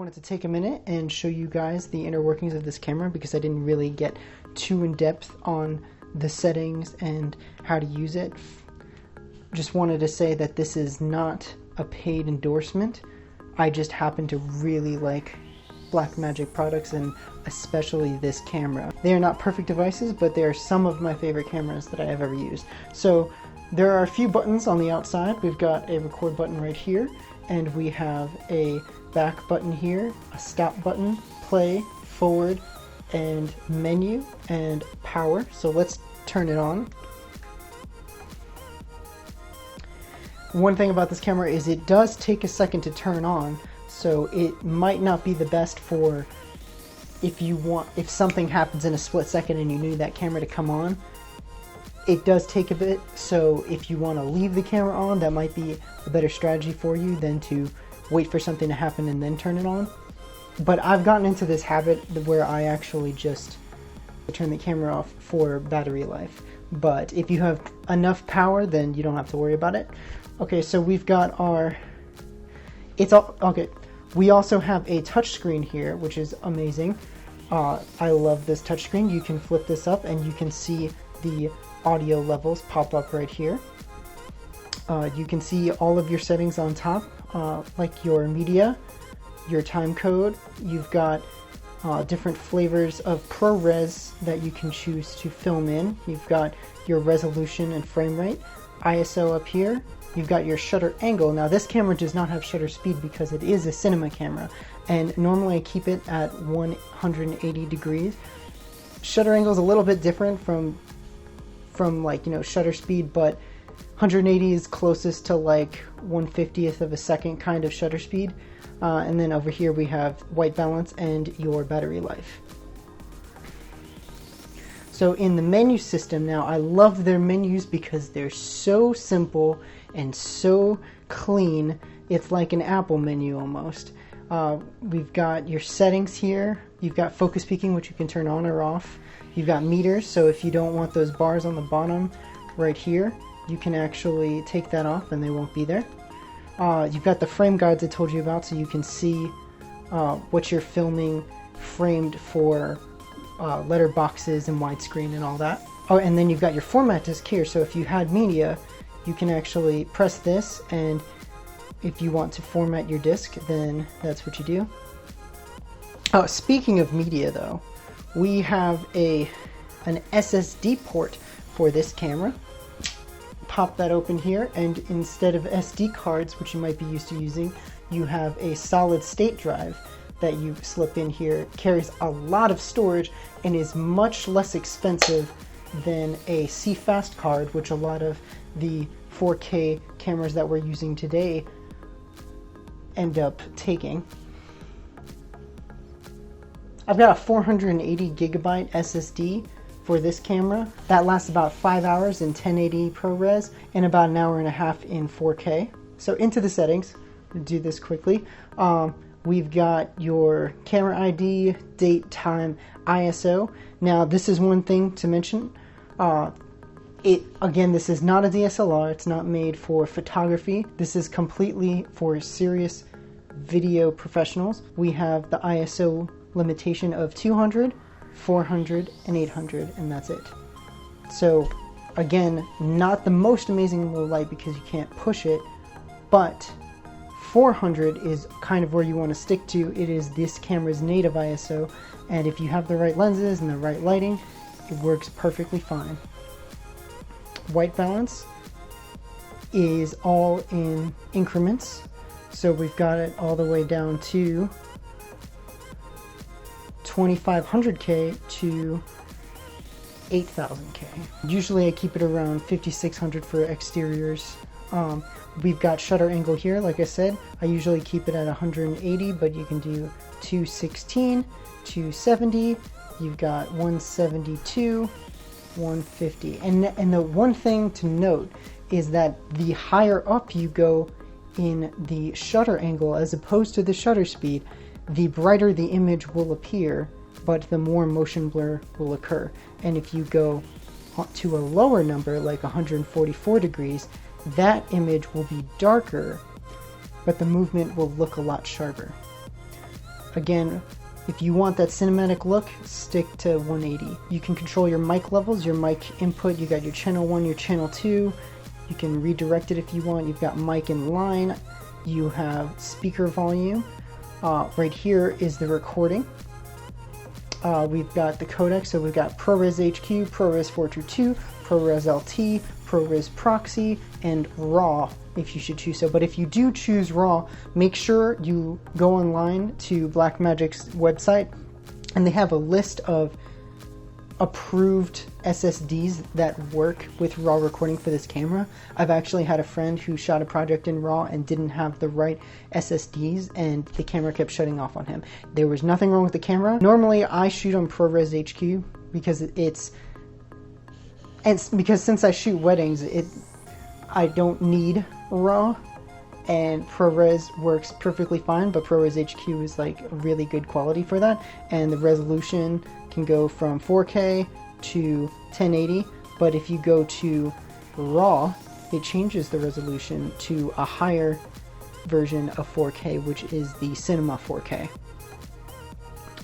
wanted to take a minute and show you guys the inner workings of this camera because I didn't really get too in depth on the settings and how to use it. Just wanted to say that this is not a paid endorsement. I just happen to really like Blackmagic products and especially this camera. They are not perfect devices, but they are some of my favorite cameras that I have ever used. So there are a few buttons on the outside. We've got a record button right here, and we have a back button here, a stop button, play, forward, and menu, and power. So let's turn it on. One thing about this camera is it does take a second to turn on, so it might not be the best for if something happens in a split second and you need that camera to come on. It does take a bit, so if you want to leave the camera on, that might be a better strategy for you than to wait for something to happen and then turn it on. But I've gotten into this habit where I actually just turn the camera off for battery life. But if you have enough power, then you don't have to worry about it. Okay, so we've got our, we also have a touchscreen here, which is amazing. I love this touchscreen. You can flip this up and you can see the audio levels pop up right here. You can see all of your settings on top, like your media, your time code. You've got different flavors of ProRes that you can choose to film in. You've got your resolution and frame rate, ISO up here. You've got your shutter angle. Now this camera does not have shutter speed because it is a cinema camera, and normally I keep it at 180 degrees. Shutter angle is a little bit different from like, you know, shutter speed, but 180 is closest to like 1/50th of a second kind of shutter speed. And then over here we have white balance and your battery life. So in the menu system now, I love their menus because they're so simple and so clean. It's like an Apple menu almost. We've got your settings here. You've got focus peaking, which you can turn on or off. You've got meters, so if you don't want those bars on the bottom right here, you can actually take that off and they won't be there. You've got the frame guides I told you about, so you can see what you're filming framed for letter boxes and widescreen and all that. Oh, and then you've got your format disc here, so if you had media, you can actually press this, and if you want to format your disc, then that's what you do. Oh, speaking of media though, we have an SSD port for this camera. Pop that open here, and instead of SD cards, which you might be used to using, you have a solid state drive that you slip in here. It carries a lot of storage and is much less expensive than a CFast card, which a lot of the 4K cameras that we're using today end up taking. I've got a 480 gigabyte SSD for this camera. That lasts about 5 hours in 1080 ProRes and about an hour and a half in 4K. So into the settings, we'll do this quickly. We've got your camera ID, date, time, ISO. Now this is one thing to mention. Again, this is not a DSLR. It's not made for photography. This is completely for serious video professionals. We have the ISO limitation of 200, 400, and 800, and that's it. So again, not the most amazing low light because you can't push it, but 400 is kind of where you want to stick to. It is this camera's native ISO, and if you have the right lenses and the right lighting, it works perfectly fine. White balance is all in increments, so we've got it all the way down to 2500K to 8000K. Usually I keep it around 5600 for exteriors. We've got shutter angle here, like I said. I usually keep it at 180, but you can do 216, 270, you've got 172, 150. And the one thing to note is that the higher up you go in the shutter angle as opposed to the shutter speed, the brighter the image will appear, but the more motion blur will occur. And if you go to a lower number, like 144 degrees, that image will be darker, but the movement will look a lot sharper. again, if you want that cinematic look, stick to 180. You can control your mic levels, your mic input. You got your channel 1, your channel 2. You can redirect it if you want. You've got mic in line. You have speaker volume. Right here is the recording. We've got the codec, so we've got ProRes HQ, ProRes 422, ProRes LT, ProRes Proxy, and RAW if you should choose so. But if you do choose RAW, make sure you go online to Blackmagic's website, and they have a list of approved SSDs that work with RAW recording for this camera. I've actually had a friend who shot a project in RAW and didn't have the right SSDs, and the camera kept shutting off on him. There was nothing wrong with the camera. Normally I shoot on ProRes HQ because because since I shoot weddings, I don't need RAW, and ProRes works perfectly fine, but ProRes HQ is like really good quality for that, and the resolution can go from 4K to 1080, but if you go to RAW, it changes the resolution to a higher version of 4K, which is the Cinema 4K.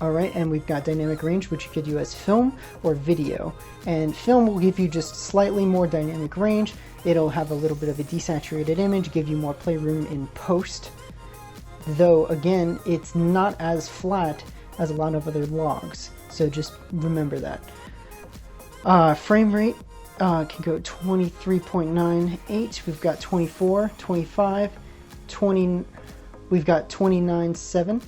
Alright, and we've got dynamic range, which you could do as film or video. And film will give you just slightly more dynamic range. It'll have a little bit of a desaturated image, give you more playroom in post. Though, again, it's not as flat as a lot of other logs. So just remember that. Frame rate can go 23.98. We've got 24, 25, 20. We've got 29.7.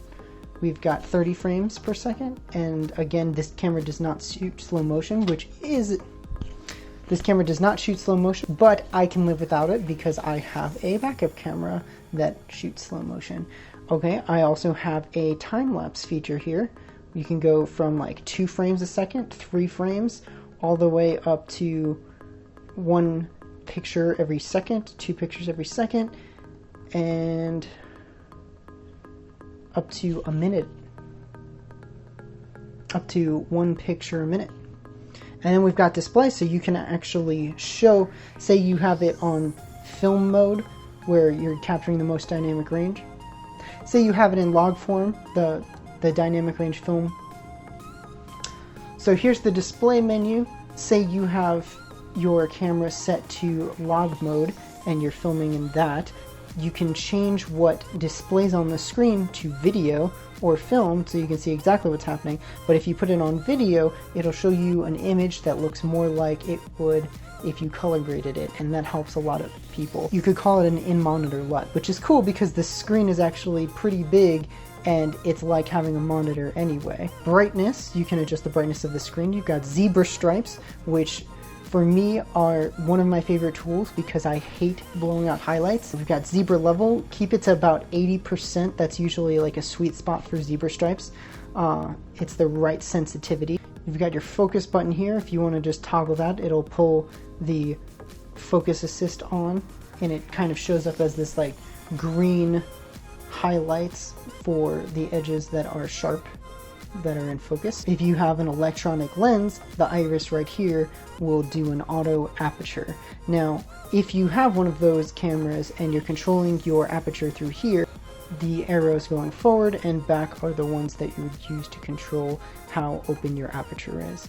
We've got 30 frames per second, and again, this camera does not shoot slow motion, this camera does not shoot slow motion, but I can live without it because I have a backup camera that shoots slow motion. Okay, I also have a time-lapse feature here. You can go from like 2 frames a second, 3 frames, all the way up to 1 picture every second, 2 pictures every second, and up to a minute, up to 1 picture a minute. And then we've got display, so you can actually show, say you have it on film mode where you're capturing the most dynamic range. Say you have it in log form, the dynamic range film. So here's the display menu. Say you have your camera set to log mode and you're filming in that. You can change what displays on the screen to video or film, so you can see exactly what's happening. But if you put it on video, it'll show you an image that looks more like it would if you color graded it, and that helps a lot of people. You could call it an in-monitor LUT, which is cool because the screen is actually pretty big and it's like having a monitor anyway. Brightness, you can adjust the brightness of the screen. You've got zebra stripes, which for me are one of my favorite tools because I hate blowing out highlights. We've got zebra level, keep it to about 80%. That's usually like a sweet spot for zebra stripes. It's the right sensitivity. You've got your focus button here. If you want to just toggle that, it'll pull the focus assist on, and it kind of shows up as this like green highlights for the edges that are sharp, that are in focus. If you have an electronic lens, the iris right here will do an auto aperture. Now, if you have one of those cameras and you're controlling your aperture through here, the arrows going forward and back are the ones that you would use to control how open your aperture is.